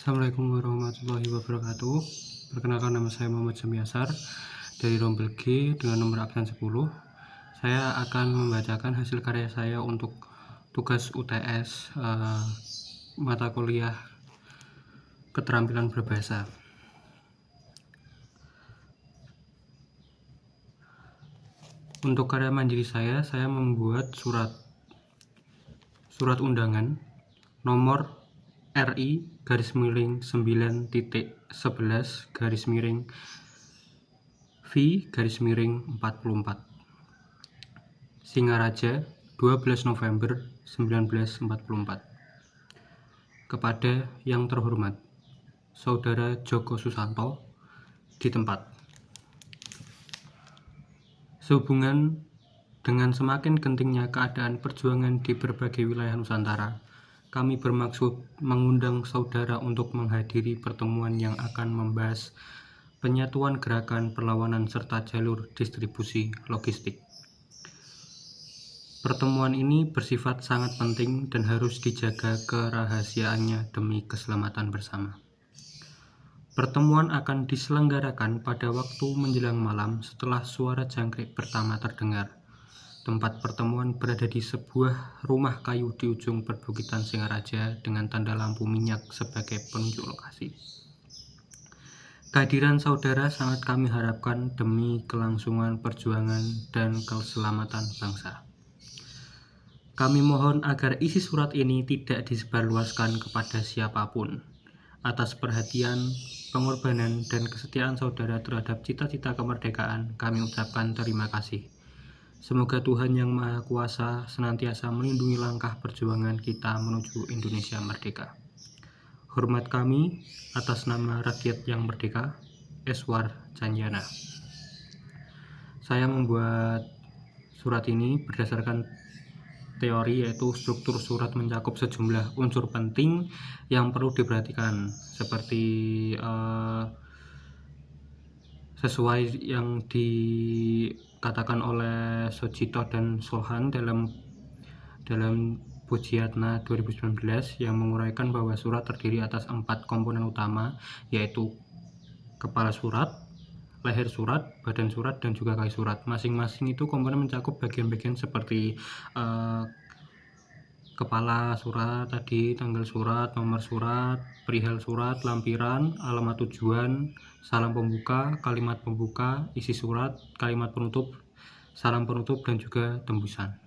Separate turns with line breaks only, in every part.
Assalamualaikum warahmatullahi wabarakatuh. Perkenalkan, nama saya Muhammad Samiasar dari Rombel G dengan nomor absen 10. Saya akan membacakan hasil karya saya untuk tugas UTS mata kuliah keterampilan berbahasa. Untuk karya mandiri saya membuat surat undangan nomor RI /9.11 V/44 Singaraja 12 November 1944 kepada yang terhormat Saudara Djoko Susanto di tempat. Sehubungan dengan semakin gentingnya keadaan perjuangan di berbagai wilayah Nusantara, kami bermaksud mengundang saudara untuk menghadiri pertemuan yang akan membahas penyatuan gerakan perlawanan serta jalur distribusi logistik. Pertemuan ini bersifat sangat penting dan harus dijaga kerahasiaannya demi keselamatan bersama. Pertemuan akan diselenggarakan pada waktu menjelang malam setelah suara jangkrik pertama terdengar. Tempat pertemuan berada di sebuah rumah kayu di ujung perbukitan Singaraja dengan tanda lampu minyak sebagai penunjuk lokasi. Kehadiran saudara sangat kami harapkan demi kelangsungan perjuangan dan keselamatan bangsa. Kami mohon agar isi surat ini tidak disebarluaskan kepada siapapun. Atas perhatian, pengorbanan, dan kesetiaan saudara terhadap cita-cita kemerdekaan, kami ucapkan terima kasih. Semoga Tuhan Yang Maha Kuasa senantiasa melindungi langkah perjuangan kita menuju Indonesia merdeka. Hormat kami atas nama rakyat yang merdeka, Eswar Canjana. Saya membuat surat ini berdasarkan teori, yaitu struktur surat mencakup sejumlah unsur penting yang perlu diperhatikan, seperti sesuai yang dikatakan oleh Sojito dan Sohan dalam Pujiatna 2019 yang menguraikan bahwa surat terdiri atas 4 komponen utama, yaitu kepala surat, leher surat, badan surat, dan juga kaki surat. Masing-masing itu komponen mencakup bagian-bagian seperti kepala surat tadi, tanggal surat, nomor surat, perihal surat, lampiran, alamat tujuan, salam pembuka, kalimat pembuka, isi surat, kalimat penutup, salam penutup, dan juga tembusan.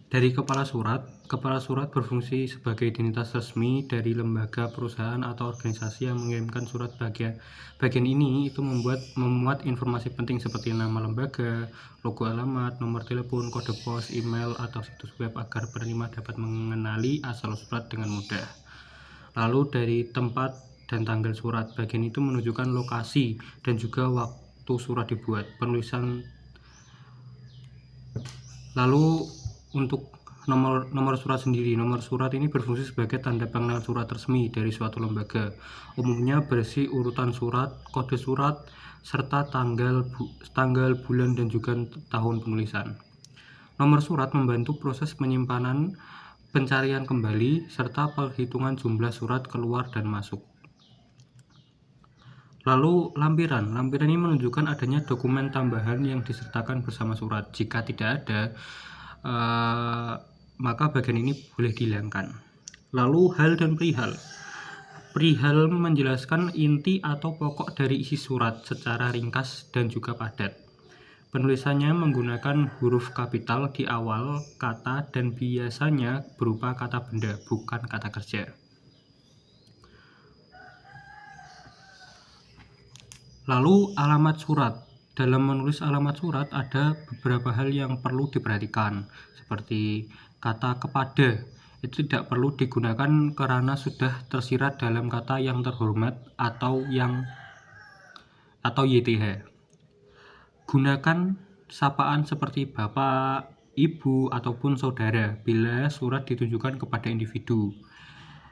Dari kepala surat berfungsi sebagai identitas resmi dari lembaga, perusahaan, atau organisasi yang mengirimkan surat. Bagian ini itu memuat informasi penting seperti nama lembaga, logo alamat, nomor telepon, kode pos, email, atau situs web agar penerima dapat mengenali asal surat dengan mudah. Lalu dari tempat dan tanggal surat, bagian itu menunjukkan lokasi dan juga waktu surat dibuat, penulisan. Lalu untuk nomor surat sendiri, nomor surat ini berfungsi sebagai tanda pengenal surat resmi dari suatu lembaga. Umumnya berisi urutan surat, kode surat, serta tanggal, bulan, dan juga tahun penulisan. Nomor surat membantu proses penyimpanan, pencarian kembali, serta perhitungan jumlah surat keluar dan masuk. Lalu lampiran ini menunjukkan adanya dokumen tambahan yang disertakan bersama surat. Jika tidak ada, maka bagian ini boleh dihilangkan. Lalu hal dan perihal menjelaskan inti atau pokok dari isi surat secara ringkas dan juga padat. Penulisannya menggunakan huruf kapital di awal kata dan biasanya berupa kata benda, bukan kata kerja. Lalu alamat surat. Dalam menulis alamat surat ada beberapa hal yang perlu diperhatikan, seperti kata kepada. Itu tidak perlu digunakan karena sudah tersirat dalam kata yang terhormat atau YTH. Gunakan sapaan seperti bapak, ibu, ataupun saudara bila surat ditujukan kepada individu.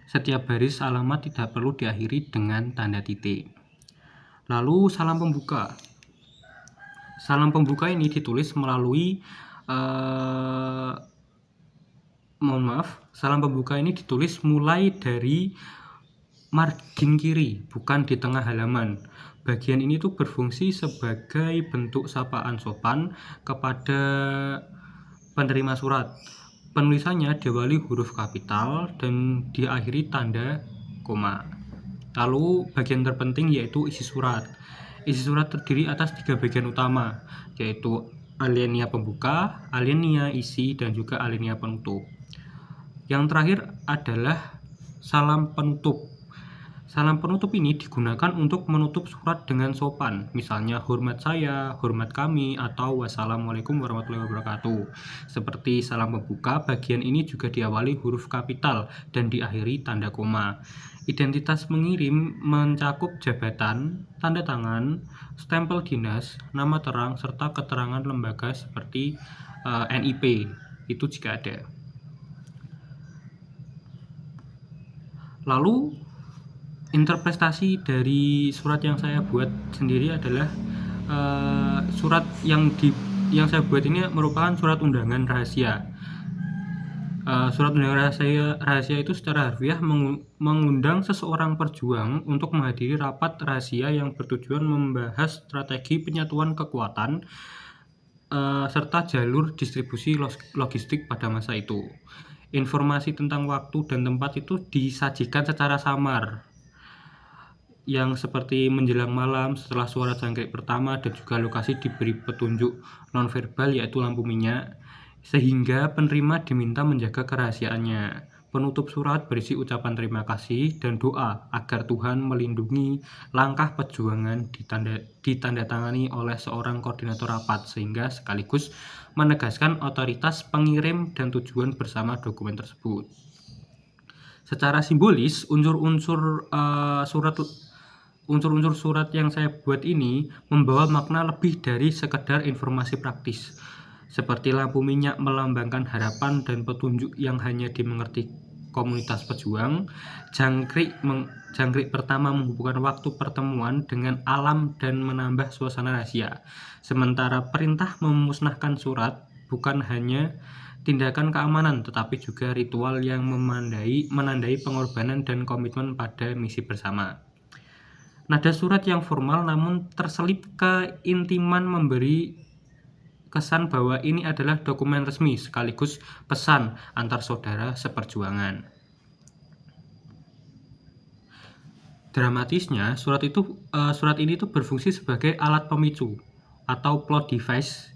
Setiap baris alamat tidak perlu diakhiri dengan tanda titik. Lalu salam pembuka. Salam pembuka ini ditulis melalui salam pembuka ini ditulis mulai dari margin kiri, bukan di tengah halaman. Bagian ini tuh berfungsi sebagai bentuk sapaan sopan kepada penerima surat. Penulisannya diawali huruf kapital dan diakhiri tanda koma. Lalu bagian terpenting yaitu isi surat. Isi surat terdiri atas 3 bagian utama, yaitu alinea pembuka, alinea isi, dan juga alinea penutup. Yang terakhir adalah salam penutup. Salam penutup ini digunakan untuk menutup surat dengan sopan, misalnya hormat saya, hormat kami, atau wassalamualaikum warahmatullahi wabarakatuh. Seperti salam pembuka, bagian ini juga diawali huruf kapital dan diakhiri tanda koma. Identitas pengirim mencakup jabatan, tanda tangan, stempel dinas, nama terang, serta keterangan lembaga seperti NIP, itu jika ada. Lalu interpretasi dari surat yang saya buat sendiri adalah surat yang saya buat ini merupakan surat undangan rahasia. Surat undangan rahasia itu secara harfiah mengundang seseorang perjuang untuk menghadiri rapat rahasia yang bertujuan membahas strategi penyatuan kekuatan serta jalur distribusi logistik pada masa itu. Informasi tentang waktu dan tempat itu disajikan secara samar, yang seperti menjelang malam setelah suara jangkrik pertama, dan juga lokasi diberi petunjuk nonverbal yaitu lampu minyak, sehingga penerima diminta menjaga kerahasiaannya. Penutup surat berisi ucapan terima kasih dan doa agar Tuhan melindungi langkah perjuangan ditandatangani oleh seorang koordinator rapat, sehingga sekaligus menegaskan otoritas pengirim dan tujuan bersama dokumen tersebut. Secara simbolis, unsur-unsur surat yang saya buat ini membawa makna lebih dari sekedar informasi praktis. Seperti lampu minyak melambangkan harapan dan petunjuk yang hanya dimengerti komunitas pejuang, jangkrik pertama menghubungkan waktu pertemuan dengan alam dan menambah suasana rahasia. Sementara perintah memusnahkan surat bukan hanya tindakan keamanan, tetapi juga ritual yang menandai pengorbanan dan komitmen pada misi bersama. Nada surat yang formal namun terselip keintiman memberi kesan bahwa ini adalah dokumen resmi sekaligus pesan antar saudara seperjuangan. Dramatisnya, surat ini berfungsi sebagai alat pemicu atau plot device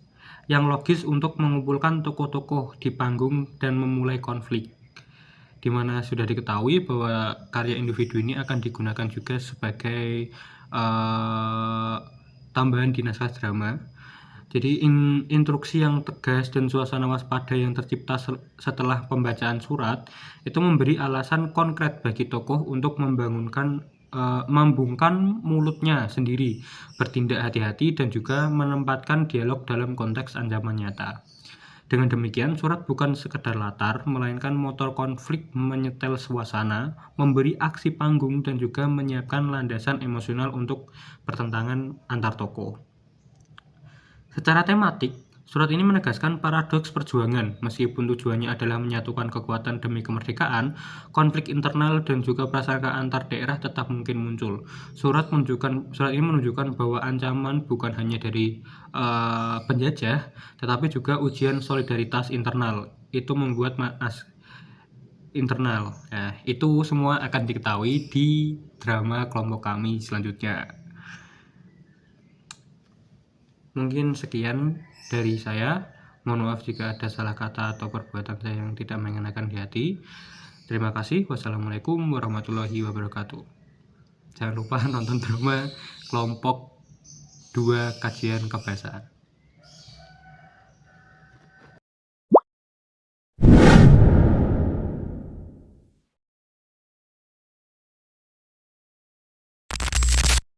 yang logis untuk mengumpulkan tokoh-tokoh di panggung dan memulai konflik, di mana sudah diketahui bahwa karya individu ini akan digunakan juga sebagai tambahan di naskah drama. Jadi instruksi yang tegas dan suasana waspada yang tercipta setelah pembacaan surat itu memberi alasan konkret bagi tokoh untuk membungkam mulutnya sendiri, bertindak hati-hati, dan juga menempatkan dialog dalam konteks ancaman nyata. Dengan demikian, surat bukan sekedar latar, melainkan motor konflik, menyetel suasana, memberi aksi panggung, dan juga menyiapkan landasan emosional untuk pertentangan antar tokoh. Secara tematik, surat ini menegaskan paradoks perjuangan. Meskipun tujuannya adalah menyatukan kekuatan demi kemerdekaan, konflik internal dan juga prasangka antar daerah tetap mungkin muncul. Surat ini menunjukkan bahwa ancaman bukan hanya dari penjajah, tetapi juga ujian solidaritas internal. Itu membuat internal. Nah, itu semua akan diketahui di drama kelompok kami selanjutnya. Mungkin sekian dari saya. Mohon maaf jika ada salah kata atau perbuatan saya yang tidak mengenakan di hati. Terima kasih. Wassalamualaikum warahmatullahi wabarakatuh. Jangan lupa nonton drama kelompok 2 kajian kebahasaan.